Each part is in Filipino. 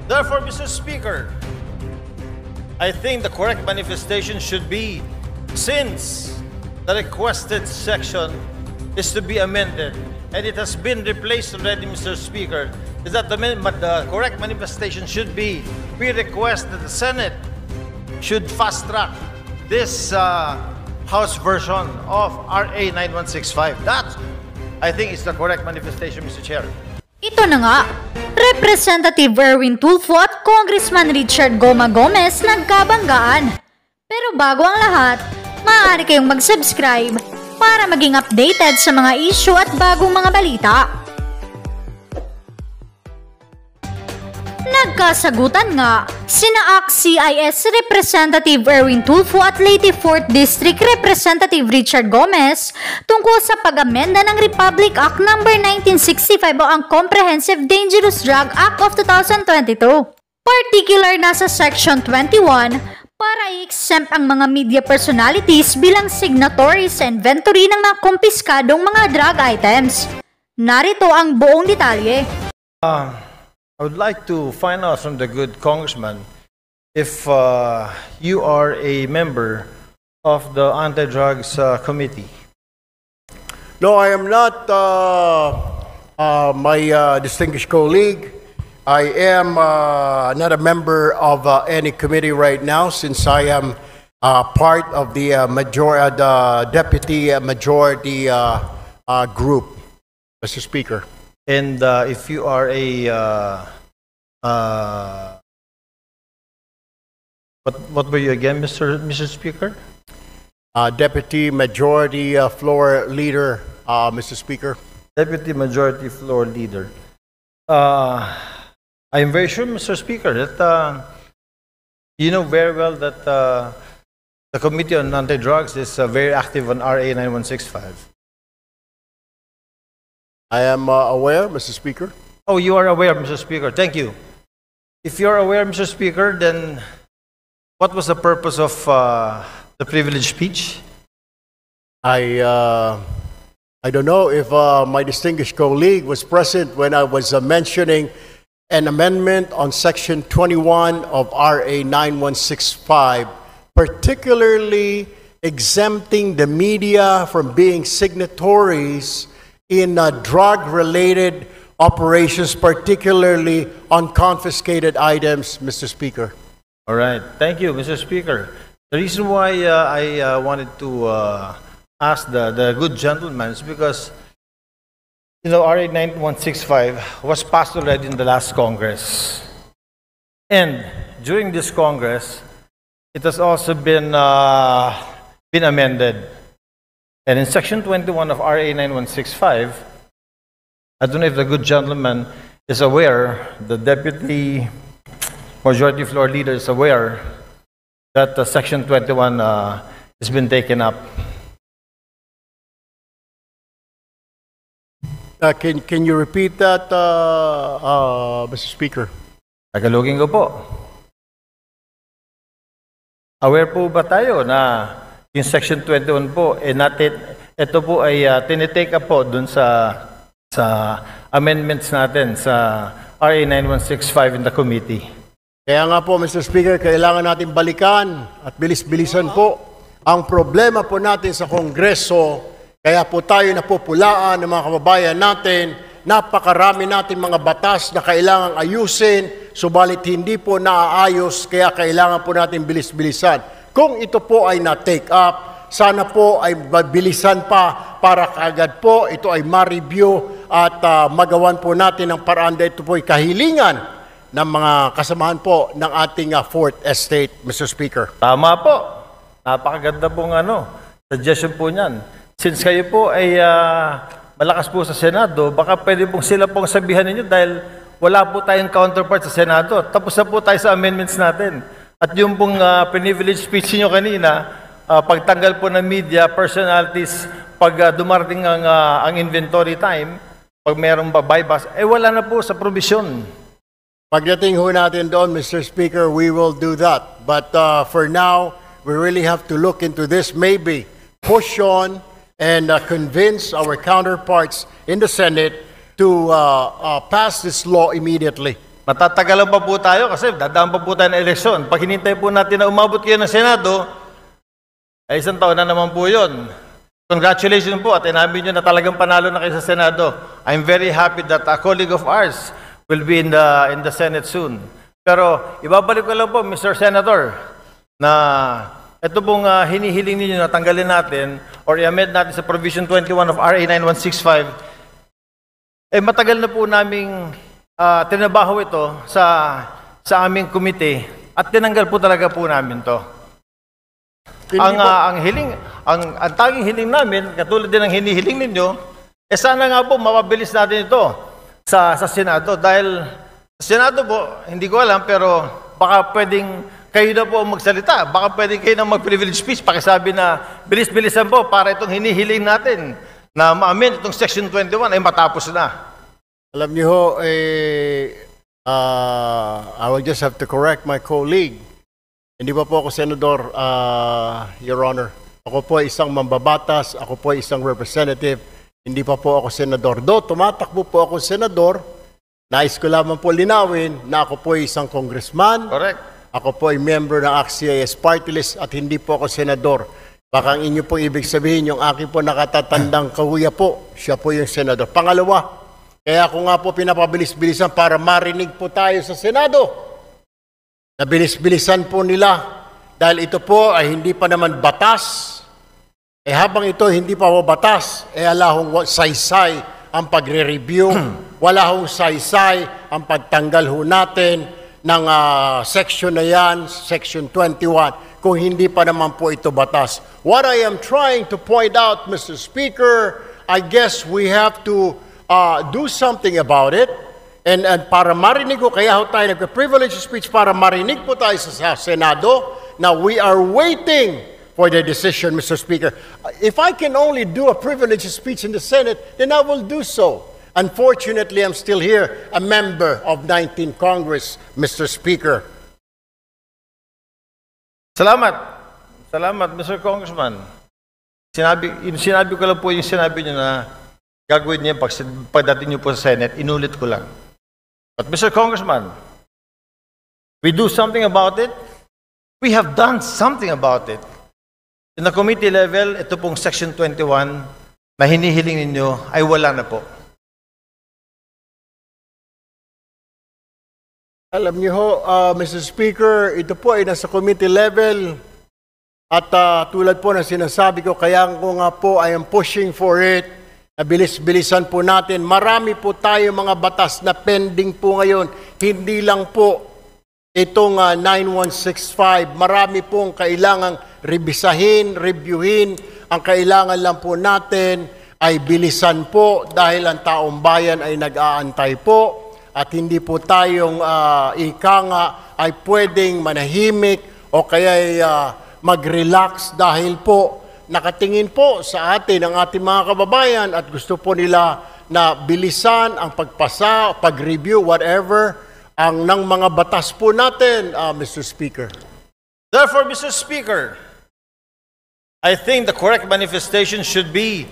Therefore, Mr. Speaker, I think the correct manifestation should be, since the requested section is to be amended, and it has been replaced already, Mr. Speaker, is that the correct manifestation should be, we request that the Senate should fast-track this House version of RA 9165. That, I think, is the correct manifestation, Mr. Chair. Ito na nga, Representative Erwin Tulfo at Congressman Richard Goma Gomez nagkabanggaan. Pero bago ang lahat, maaari kayong mag-subscribe para maging updated sa mga issue at bagong mga balita. Nagkasagutan nga sina ACT-CIS Representative Erwin Tulfo at Leyte 4th District Representative Richard Gomez tungkol sa pag-amenda ng Republic Act No. 1965 o ang Comprehensive Dangerous Drug Act of 2022. Particular na sa Section 21 para i-exempt ang mga media personalities bilang signatory sa inventory ng mga kumpiskadong mga drug items. Narito ang buong detalye. I would like to find out from the good congressman if you are a member of the Anti-Drugs Committee. No, I am not, my distinguished colleague. I am not a member of any committee right now since I am part of the deputy majority group, Mr. Speaker. And if you are a what were you again, Mr. Speaker? Deputy Majority Floor Leader, Mr. Speaker. Deputy Majority Floor Leader. I am very sure, Mr. Speaker, that you know very well that the Committee on Anti-Drugs is very active on RA 9165. I am aware, Mr. Speaker. Oh, you are aware, Mr. Speaker. Thank you. If you are aware, Mr. Speaker, then what was the purpose of the privileged speech? I don't know if my distinguished colleague was present when I was mentioning an amendment on Section 21 of RA 9165, particularly exempting the media from being signatories in drug-related operations, particularly on confiscated items, Mr. Speaker. All right. Thank you, Mr. Speaker. The reason why I wanted to ask the good gentleman is because, you know, RA 9165 was passed already in the last Congress. And during this Congress, it has also been amended. And in Section 21 of RA 9165, I don't know if the good gentleman is aware, the Deputy Majority Floor Leader is aware that Section 21 has been taken up. Can you repeat that, Mr. Speaker? Tagalogin ko po. Aware po ba tayo na yung Section 21 po, ito po ay tinitake up po dun sa amendments natin sa RA 9165 in the committee. Kaya nga po, Mr. Speaker, kailangan natin balikan at bilis-bilisan po ang problema po natin sa Kongreso. Kaya po tayo napupulaan ng mga kababayan natin. Napakarami natin mga batas na kailangang ayusin, subalit hindi po naaayos, kaya kailangan po natin bilis-bilisan. Kung ito po ay na-take up, sana po ay mabilisan pa para kaagad po ito ay ma-review at magawan po natin ang paraan dahil ito po ay kahilingan ng mga kasamahan po ng ating 4th Estate, Mr. Speaker. Tama po. Napakaganda pong suggestion po niyan. Since kayo po ay malakas po sa Senado, baka pwede pong sila pong sabihan ninyo dahil wala po tayong counterpart sa Senado. Tapos na po tayo sa amendments natin. At yung pong privileged speech niyo kanina, pagtanggal po ng media, personalities, pag dumarating ang inventory time, pag mayroong bypass, wala na po sa provision. Pagdating ho natin doon, Mr. Speaker, we will do that. But for now, we really have to look into this, maybe push on and convince our counterparts in the Senate to pass this law immediately. Matatagalan pa po tayo kasi dadaan pa po tayo ng eleksyon. Pag hinintay po natin na umabot kayo ng Senado, ay isang taon na naman po yun. Congratulations po at inamin nyo na talagang panalo na kayo sa Senado. I'm very happy that a colleague of ours will be in the Senate soon. Pero ibabalik ko lang po, Mr. Senator, na ito pong hinihiling ninyo na tanggalin natin or i-amend natin sa Provision 21 of RA 9165, matagal na po naming tinabaho ito sa aming komite at tinanggal po talaga po namin to. Ang tanging hiling namin, katulad din ng hinihiling ninyo, sana nga po mapabilis natin ito sa Senado dahil sa Senado po, hindi ko alam pero baka pwedeng kayo na po magsalita, baka pwedeng kayo na mag-privilege speech, pakisabi na bilis-bilisan po para itong hinihiling natin na ma-amend itong Section 21 ay matapos na. Alam niyo ho, I will just have to correct my colleague. Hindi pa po ako senador, Your Honor. Ako po ay isang mambabatas, ako po ay isang representative, hindi pa po ako senador. Tumatakbo po ako senador, nais ko lamang po linawin na ako po ay isang congressman. Correct. Ako po ay member ng ACT-CIS Party List at hindi po ako senador. Baka ang inyo po ibig sabihin, yung aking po nakatatandang kahuya po, siya po yung senador. Pangalawa, kaya ako nga po pinapabilis-bilisan para marinig po tayo sa Senado. Nabilis-bilisan po nila dahil ito po ay hindi pa naman batas. Habang ito hindi pa po batas, ala hong saysay ang pagre-review, wala hong saysay ang pagtanggal ho natin ng section na yan, Section 21, kung hindi pa naman po ito batas. What I am trying to point out, Mr. Speaker, I guess we have to do something about it. And para marinig ko, kaya ho tayo nagpa-privilege speech para marinig po tayo sa Senado. Now, we are waiting for the decision, Mr. Speaker. If I can only do a privilege speech in the Senate, then I will do so. Unfortunately, I'm still here, a member of 19th Congress, Mr. Speaker. Salamat. Salamat, Mr. Congressman. Sinabi ko lang po yung sinabi niyo na gagawin niya pagdating niyo po sa Senate, inulit ko lang. But Mr. Congressman, we do something about it. We have done something about it. In the committee level, ito pong Section 21 na hinihiling ninyo ay wala na po. Alam niyo ho, Mr. Speaker, ito po ay nasa committee level at tulad po na sinasabi ko, kaya ko nga po I am pushing for it. Bilis-bilisan po natin. Marami po tayo mga batas na pending po ngayon. Hindi lang po itong 9165. Marami pong kailangang revisahin, reviewin. Ang kailangan lang po natin ay bilisan po dahil ang taong bayan ay nag-aantay po. At hindi po tayong ika nga ay pwedeng manahimik o kaya mag-relax dahil po nakatingin po sa atin ang ating mga kababayan at gusto po nila na bilisan ang pagpasa, pag-review, whatever, ang ng mga batas po natin, Mr. Speaker. Therefore, Mr. Speaker, I think the correct manifestation should be,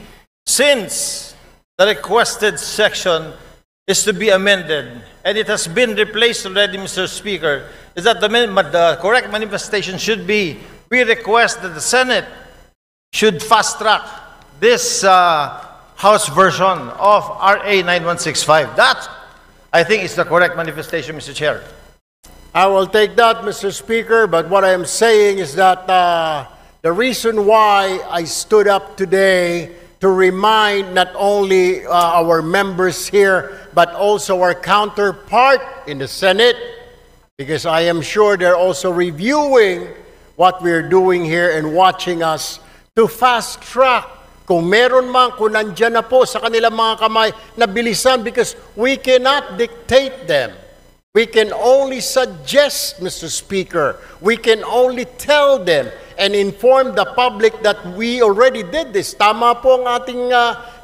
since the requested section is to be amended, and it has been replaced already, Mr. Speaker, is that the correct manifestation should be, we request that the Senate should fast-track this House version of RA 9165. That, I think, is the correct manifestation, Mr. Chair. I will take that, Mr. Speaker, but what I am saying is that the reason why I stood up today to remind not only our members here, but also our counterpart in the Senate, because I am sure they're also reviewing what we're doing here and watching us, to fast-track. Kung meron man, kung nandyan na po sa kanilang mga kamay, na bilisan, because we cannot dictate them. We can only suggest, Mr. Speaker. We can only tell them and inform the public that we already did this. Tama po ang ating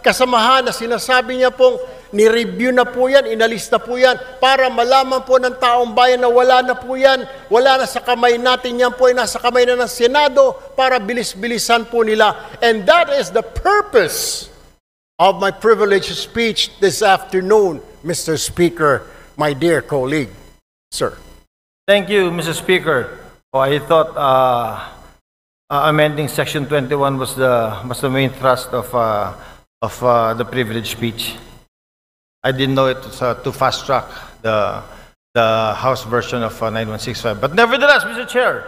kasamahan na sinasabi niya pong ni-review na po yan, inalis na po yan, para malaman po ng taong bayan na wala na po yan, wala na sa kamay natin yan po, ay nasa kamay na ng Senado, para bilis-bilisan po nila. And that is the purpose of my privileged speech this afternoon, Mr. Speaker. my dear colleague, sir. Thank you, Mr. Speaker. Oh, I thought amending Section 21 was the main thrust of the privilege speech. I didn't know it was to fast track the House version of 9165. But nevertheless, Mr. Chair,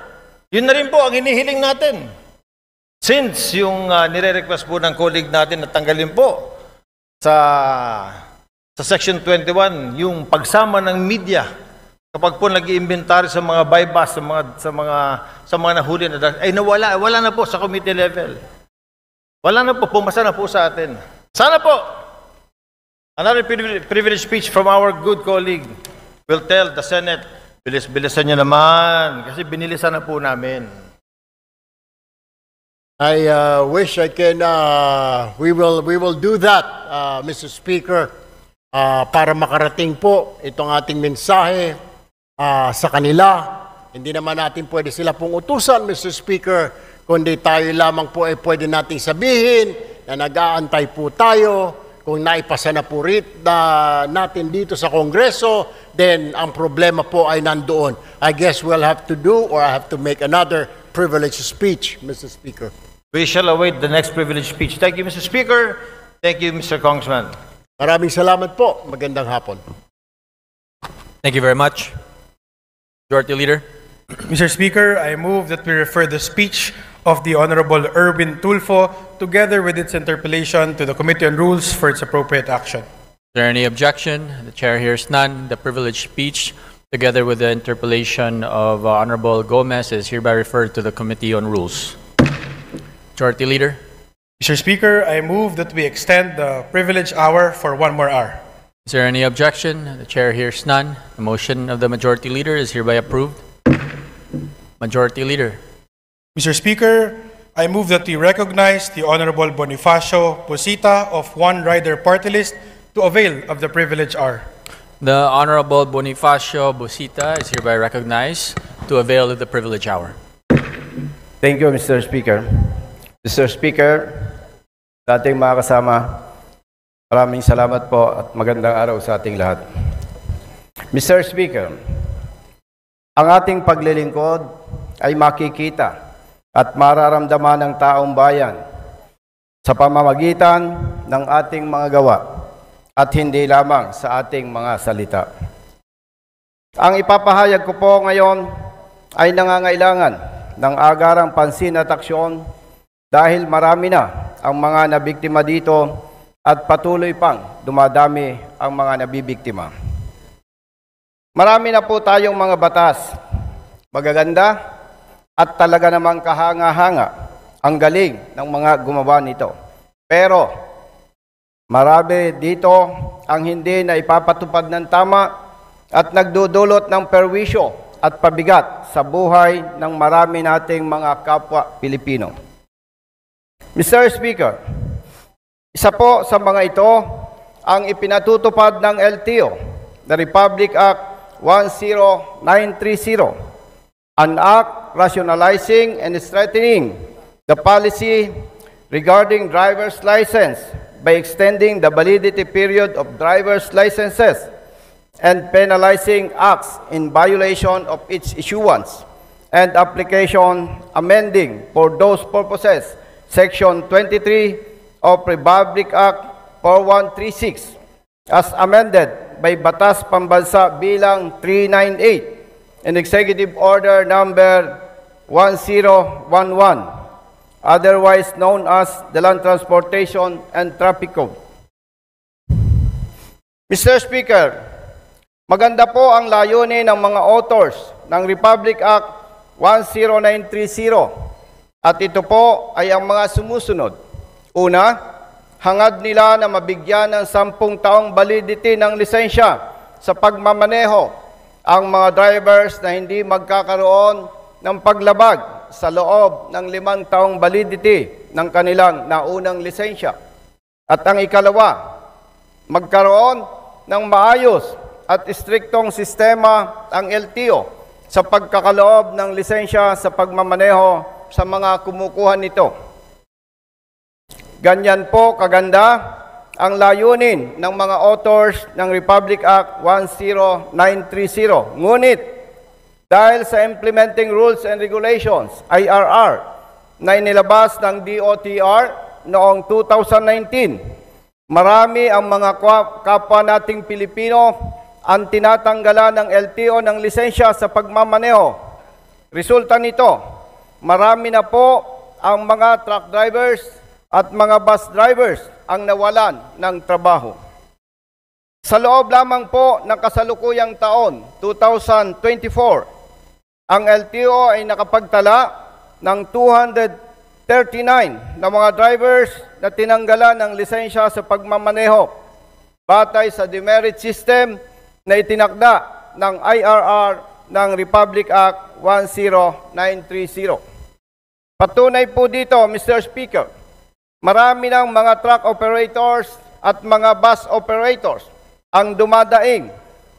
yun na rin po ang hinihiling natin. Since yung nire-request po ng colleague natin na tanggalin po sa Section 21 yung pagsama ng media kapag po nag-iimbentary sa mga bypass sa mga nahuli na drugs, ay wala na po sa committee level. Wala na po, pumasa na po sa atin. Sana po another privilege speech from our good colleague will tell the Senate, bilis-bilisan niyo naman kasi binilisan na po namin. I wish I can, we will do that, Mr. Speaker, para makarating po itong ating mensahe sa kanila. Hindi naman natin pwede sila pong utusan, Mr. Speaker, kundi tayo lamang po ay pwede nating sabihin na nag-aantay po tayo. Kung naipasa na po natin dito sa Kongreso, then ang problema po ay nandoon. I guess we'll have to do or I have to make another privilege speech, Mr. Speaker. We shall await the next privilege speech. Thank you, Mr. Speaker. Thank you, Mr. Congressman. Maraming salamat po. Magandang hapon. Thank you very much. Majority Leader. Mr. Speaker, I move that we refer the speech of the Honorable Erwin Tulfo together with its interpellation to the Committee on Rules for its appropriate action. Is there any objection? The chair hears none. The privileged speech together with the interpellation of Honorable Gomez is hereby referred to the Committee on Rules. Majority Leader. Mr. Speaker, I move that we extend the privilege hour for 1 more hour. Is there any objection? The chair hears none. The motion of the Majority Leader is hereby approved. Majority Leader. Mr. Speaker, I move that we recognize the Honorable Bonifacio Posita of One Rider Party List to avail of the privilege hour. The Honorable Bonifacio Busita is hereby recognized to avail of the privilege hour. Thank you, Mr. Speaker. Mr. Speaker, sa ating mga kasama, maraming salamat po at magandang araw sa ating lahat. Mr. Speaker, ang ating paglilingkod ay makikita at mararamdaman ng taong bayan sa pamamagitan ng ating mga gawa at hindi lamang sa ating mga salita. Ang ipapahayag ko po ngayon ay nangangailangan ng agarang pansin at aksyon dahil marami na ang mga nabiktima dito at patuloy pang dumadami ang mga nabibiktima. Marami na po tayong mga batas, magaganda at talaga namang kahanga-hanga ang galing ng mga gumawa nito. Pero marami dito ang hindi na ipapatupad ng tama at nagdudulot ng perwisyo at pabigat sa buhay ng marami nating mga kapwa Pilipino. Mr. Speaker, isa po sa mga ito ang ipinatutupad ng LTO, the Republic Act 10930, an act rationalizing and strengthening the policy regarding driver's license by extending the validity period of driver's licenses and penalizing acts in violation of its issuance and application, amending for those purposes Section 23 of Republic Act 4136 as amended by Batas Pambansa Bilang 398 and Executive Order Number 1011, otherwise known as the Land Transportation and Traffic Code. Mr. Speaker, maganda po ang layunin ng mga authors ng Republic Act 10930 at ito po ay ang mga sumusunod. Una, hangad nila na mabigyan ng 10 taong validity ng lisensya sa pagmamaneho ang mga drivers na hindi magkakaroon ng paglabag sa loob ng 5 taong validity ng kanilang naunang lisensya. At ang ikalawa, magkaroon ng maayos at istriktong sistema ang LTO sa pagkakaloob ng lisensya sa pagmamaneho sa mga kumukuha nito. Ganyan po kaganda ang layunin ng mga authors ng Republic Act 10930. Ngunit, dahil sa Implementing Rules and Regulations, IRR, na inilabas ng DOTR noong 2019, marami ang mga kapwa nating Pilipino ang tinatanggalan ng LTO ng lisensya sa pagmamaneho. Resulta nito, marami na po ang mga truck drivers at mga bus drivers ang nawalan ng trabaho. Sa loob lamang po ng kasalukuyang taon, 2024, ang LTO ay nakapagtala ng 239 na mga drivers na tinanggalan ng lisensya sa pagmamaneho batay sa demerit system na itinakda ng IRR ng Republic Act 10930. Patunay po dito, Mr. Speaker, marami ng mga truck operators at mga bus operators ang dumadaing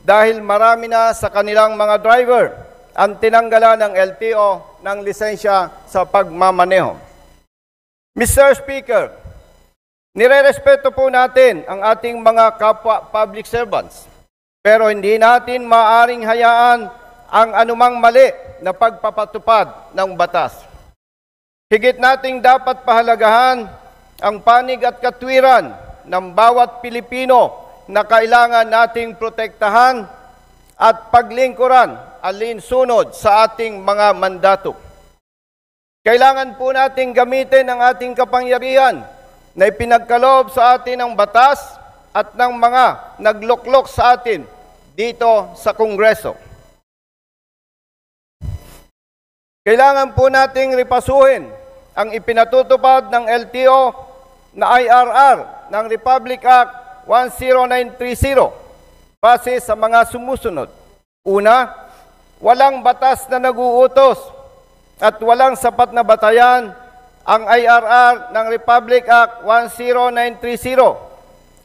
dahil marami na sa kanilang mga driver ang tinanggalan ng LTO ng lisensya sa pagmamaneho. Mr. Speaker, nirerespeto po natin ang ating mga kapwa public servants, pero hindi natin maaring hayaan ang anumang mali na pagpapatupad ng batas. Higit nating dapat pahalagahan ang panig at katwiran ng bawat Pilipino na kailangan nating protektahan at paglingkuran alinsunod sa ating mga mandato. Kailangan po nating gamitin ang ating kapangyarihan na ipinagkaloob sa atin ng batas at ng mga nagluklok sa atin dito sa Kongreso. Kailangan po nating ripasuhin ang ipinatutupad ng LTO na IRR ng Republic Act 10930 base sa mga sumusunod. Una, walang batas na naguutos at walang sapat na batayan ang IRR ng Republic Act 10930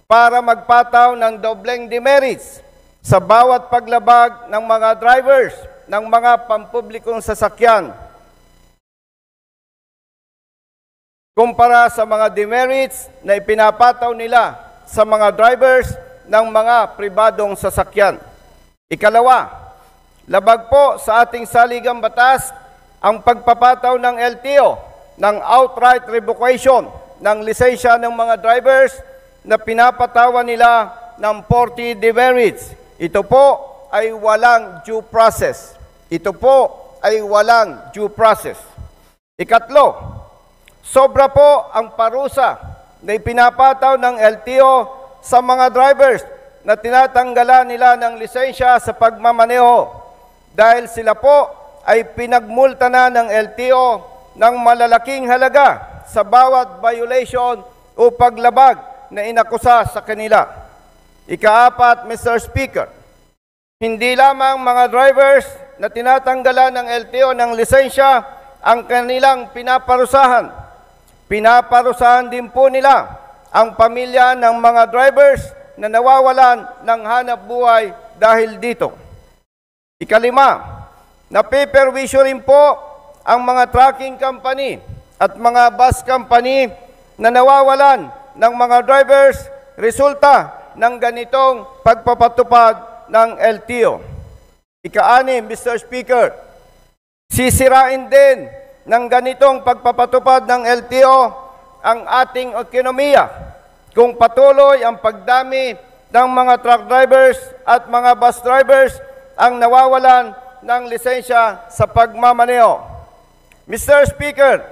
para magpataw ng dobleng demerits sa bawat paglabag ng mga drivers ng mga pampublikong sasakyan kumpara sa mga demerits na ipinapataw nila sa mga drivers ng mga pribadong sasakyan. Ikalawa, labag po sa ating saligang batas ang pagpapataw ng LTO ng outright revocation ng lisensya ng mga drivers na pinapatawan nila ng 40 demerits. Ito po ay walang due process. Ito po ay walang due process. Ikatlo, sobra po ang parusa na ipinapataw ng LTO sa mga drivers na tinatanggalan nila ng lisensya sa pagmamaneho dahil sila po ay pinagmulta na ng LTO ng malalaking halaga sa bawat violation o paglabag na inakusa sa kanila. Ikaapat, Mr. Speaker, hindi lamang mga drivers na tinatanggalan ng LTO ng lisensya ang kanilang pinaparusahan. Pinaparusahan din po nila ang pamilya ng mga drivers na nawawalan ng hanap buhay dahil dito. Ikalima, napeperwisyo rin po ang mga trucking company at mga bus company na nawawalan ng mga drivers resulta ng ganitong pagpapatupad ng LTO. Ika-anim, Mr. Speaker, sisirain din ng ganitong pagpapatupad ng LTO ang ating ekonomiya kung patuloy ang pagdami ng mga truck drivers at mga bus drivers ang nawawalan ng lisensya sa pagmamaneho. Mr. Speaker,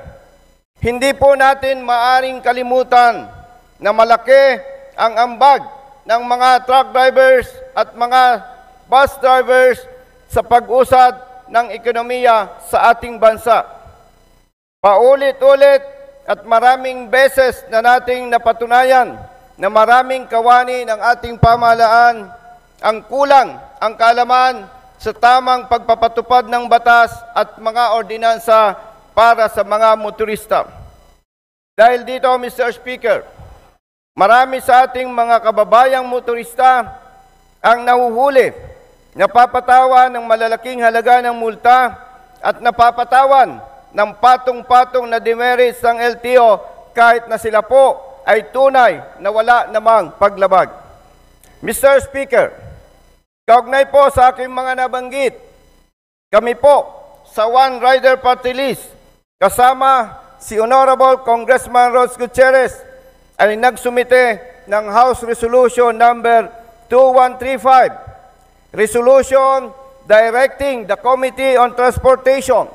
hindi po natin maaring kalimutan na malaki ang ambag ng mga truck drivers at mga bus drivers sa pag-usad ng ekonomiya sa ating bansa. Paulit-ulit at maraming beses na nating napatunayan na maraming kawani ng ating pamahalaan ang kulang ang kaalaman sa tamang pagpapatupad ng batas at mga ordinansa para sa mga motorista. Dahil dito, Mr. Speaker, marami sa ating mga kababayang motorista ang nahuhuli, napapatawan ng malalaking halaga ng multa at napapatawan ng patong-patong na demerits ng LTO kahit na sila po ay tunay na wala namang paglabag. Mr. Speaker, kaugnay po sa aking mga nabanggit, kami po sa One Rider Party List, kasama si Honorable Congressman Rose Gutierrez, ay nagsumite ng House Resolution number 2135, Resolution directing the Committee on Transportation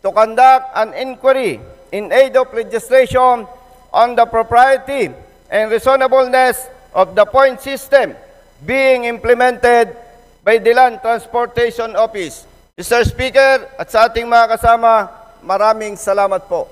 to conduct an inquiry in aid of legislation on the propriety and reasonableness of the point system being implemented by the Land Transportation Office. Mr. Speaker, at sa ating mga kasama, maraming salamat po.